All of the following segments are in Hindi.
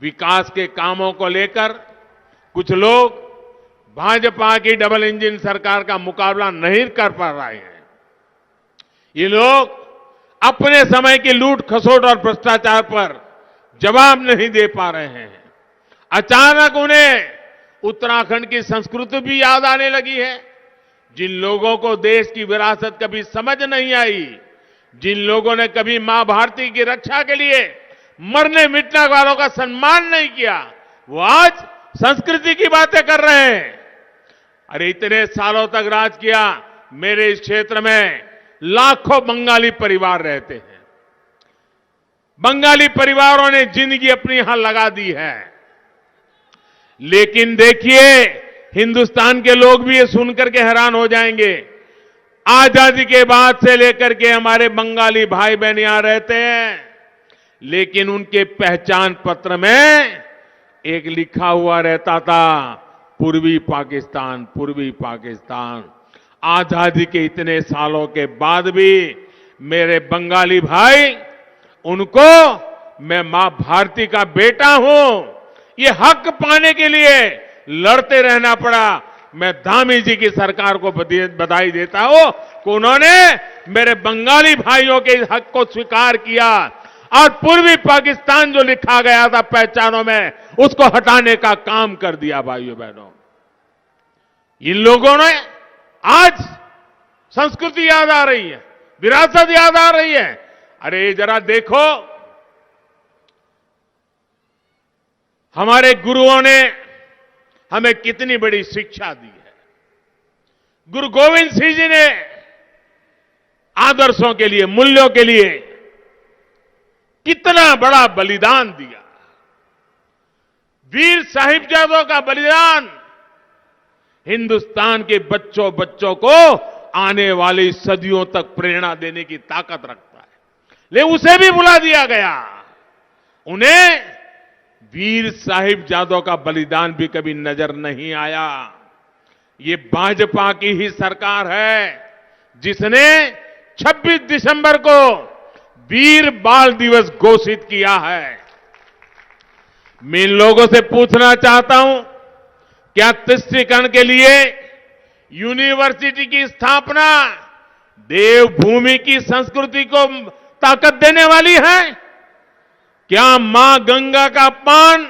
विकास के कामों को लेकर कुछ लोग भाजपा की डबल इंजन सरकार का मुकाबला नहीं कर पा रहे हैं। ये लोग अपने समय की लूट खसोट और भ्रष्टाचार पर जवाब नहीं दे पा रहे हैं। अचानक उन्हें उत्तराखंड की संस्कृति भी याद आने लगी है। जिन लोगों को देश की विरासत कभी समझ नहीं आई, जिन लोगों ने कभी मां भारती की रक्षा के लिए मरने मिटने वालों का सम्मान नहीं किया, वो आज संस्कृति की बातें कर रहे हैं। अरे इतने सालों तक राज किया, मेरे इस क्षेत्र में लाखों बंगाली परिवार रहते हैं। बंगाली परिवारों ने जिंदगी अपनी यहां लगा दी है। लेकिन देखिए, हिंदुस्तान के लोग भी ये सुनकर के हैरान हो जाएंगे। आजादी के बाद से लेकर के हमारे बंगाली भाई बहन यहां रहते हैं, लेकिन उनके पहचान पत्र में एक लिखा हुआ रहता था, पूर्वी पाकिस्तान, पूर्वी पाकिस्तान। आजादी के इतने सालों के बाद भी मेरे बंगाली भाई, उनको मैं मां भारती का बेटा हूं, ये हक पाने के लिए लड़ते रहना पड़ा। मैं धामी जी की सरकार को बधाई देता हूं कि उन्होंने मेरे बंगाली भाइयों के इस हक को स्वीकार किया और पूर्वी पाकिस्तान जो लिखा गया था पहचानों में, उसको हटाने का काम कर दिया। भाइयों बहनों, इन लोगों ने आज संस्कृति याद आ रही है, विरासत याद आ रही है। अरे जरा देखो, हमारे गुरुओं ने हमें कितनी बड़ी शिक्षा दी है। गुरु गोविंद सिंह जी ने आदर्शों के लिए, मूल्यों के लिए कितना बड़ा बलिदान दिया। वीर साहिबजादों का बलिदान हिंदुस्तान के बच्चों बच्चों को आने वाली सदियों तक प्रेरणा देने की ताकत रखता है, लेकिन उसे भी भुला दिया गया। उन्हें वीर साहिबजादों का बलिदान भी कभी नजर नहीं आया। ये भाजपा की ही सरकार है जिसने 26 दिसंबर को वीर बाल दिवस घोषित किया है। मैं इन लोगों से पूछना चाहता हूं, क्या तुष्टीकरण के लिए यूनिवर्सिटी की स्थापना देवभूमि की संस्कृति को ताकत देने वाली है? क्या मां गंगा का अपमान,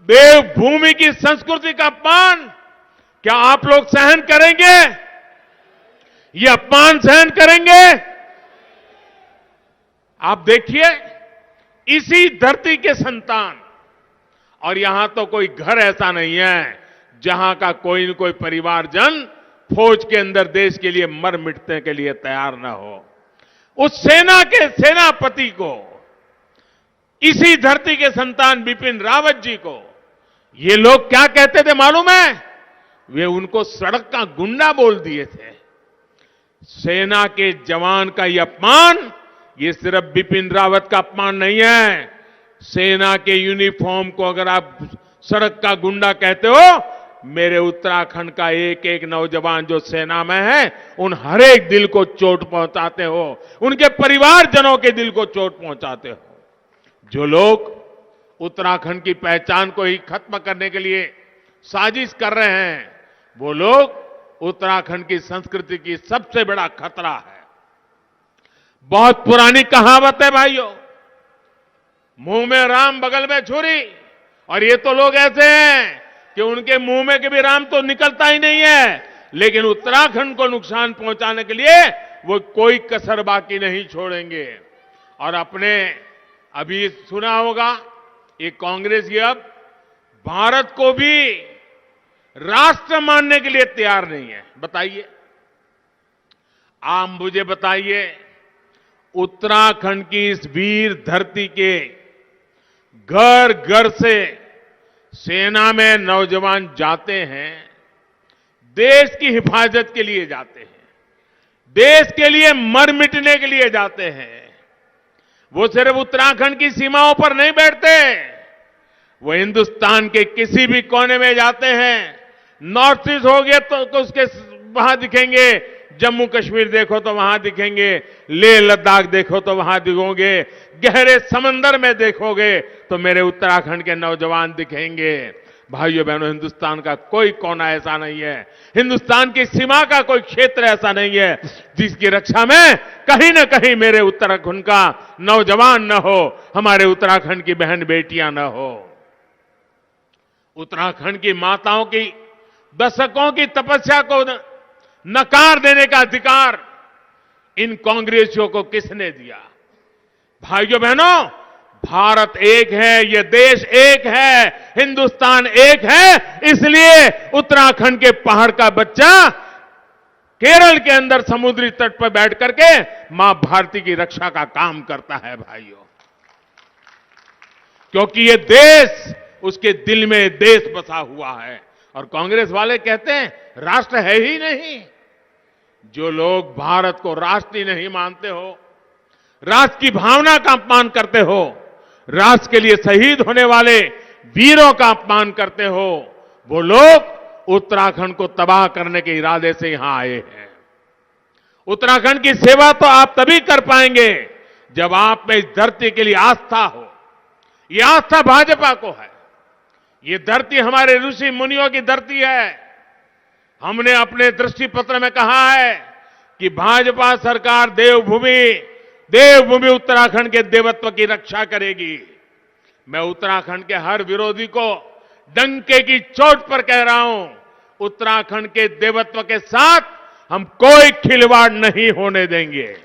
देवभूमि की संस्कृति का अपमान, क्या आप लोग सहन करेंगे? ये अपमान सहन करेंगे? आप देखिए, इसी धरती के संतान, और यहां तो कोई घर ऐसा नहीं है जहां का कोई न कोई परिवारजन फौज के अंदर देश के लिए मर मिटने के लिए तैयार ना हो। उस सेना के सेनापति को, इसी धरती के संतान बिपिन रावत जी को ये लोग क्या कहते थे मालूम है? वे उनको सड़क का गुंडा बोल दिए थे। सेना के जवान का यह अपमान, ये सिर्फ बिपिन रावत का अपमान नहीं है। सेना के यूनिफॉर्म को अगर आप सड़क का गुंडा कहते हो, मेरे उत्तराखंड का एक एक नौजवान जो सेना में है, उन हर एक दिल को चोट पहुंचाते हो, उनके परिवारजनों के दिल को चोट पहुंचाते हो। जो लोग उत्तराखंड की पहचान को ही खत्म करने के लिए साजिश कर रहे हैं, वो लोग उत्तराखंड की संस्कृति की सबसे बड़ा खतरा है। बहुत पुरानी कहावत है भाइयों, मुंह में राम बगल में छुरी। और ये तो लोग ऐसे हैं कि उनके मुंह में कभी राम तो निकलता ही नहीं है, लेकिन उत्तराखंड को नुकसान पहुंचाने के लिए वो कोई कसर बाकी नहीं छोड़ेंगे। और अपने अभी सुना होगा, ये कांग्रेस ये अब भारत को भी राष्ट्र मानने के लिए तैयार नहीं है। बताइए, आप मुझे बताइए, उत्तराखंड की इस वीर धरती के घर घर से सेना में नौजवान जाते हैं, देश की हिफाजत के लिए जाते हैं, देश के लिए मर मिटने के लिए जाते हैं। वो सिर्फ उत्तराखंड की सीमाओं पर नहीं बैठते, वो हिंदुस्तान के किसी भी कोने में जाते हैं। नॉर्थ ईस्ट हो गया तो उसके वहां दिखेंगे, जम्मू कश्मीर देखो तो वहां दिखेंगे, लेह लद्दाख देखो तो वहां दिखोगे, गहरे समंदर में देखोगे तो मेरे उत्तराखंड के नौजवान दिखेंगे। भाइयों बहनों, हिंदुस्तान का कोई कोना ऐसा नहीं है, हिंदुस्तान की सीमा का कोई क्षेत्र ऐसा नहीं है जिसकी रक्षा में कहीं न कहीं मेरे उत्तराखंड का नौजवान न हो, हमारे उत्तराखंड की बहन बेटियां न हो। उत्तराखंड की माताओं की दशकों की तपस्या को नकार देने का अधिकार इन कांग्रेसियों को किसने दिया? भाइयों बहनों, भारत एक है, यह देश एक है, हिंदुस्तान एक है, इसलिए उत्तराखंड के पहाड़ का बच्चा केरल के अंदर समुद्री तट पर बैठ करके मां भारती की रक्षा का काम करता है भाइयों, क्योंकि ये देश, उसके दिल में देश बसा हुआ है। और कांग्रेस वाले कहते हैं राष्ट्र है ही नहीं। जो लोग भारत को राष्ट्र ही नहीं मानते हो, राष्ट्र की भावना का अपमान करते हो, राष्ट्र के लिए शहीद होने वाले वीरों का अपमान करते हो, वो लोग उत्तराखंड को तबाह करने के इरादे से यहां आए हैं। उत्तराखंड की सेवा तो आप तभी कर पाएंगे जब आप में इस धरती के लिए आस्था हो। ये आस्था भाजपा को है। ये धरती हमारे ऋषि मुनियों की धरती है। हमने अपने दृष्टि पत्र में कहा है कि भाजपा सरकार देवभूमि उत्तराखंड के देवत्व की रक्षा करेगी। मैं उत्तराखंड के हर विरोधी को डंके की चोट पर कह रहा हूं, उत्तराखंड के देवत्व के साथ हम कोई खिलवाड़ नहीं होने देंगे।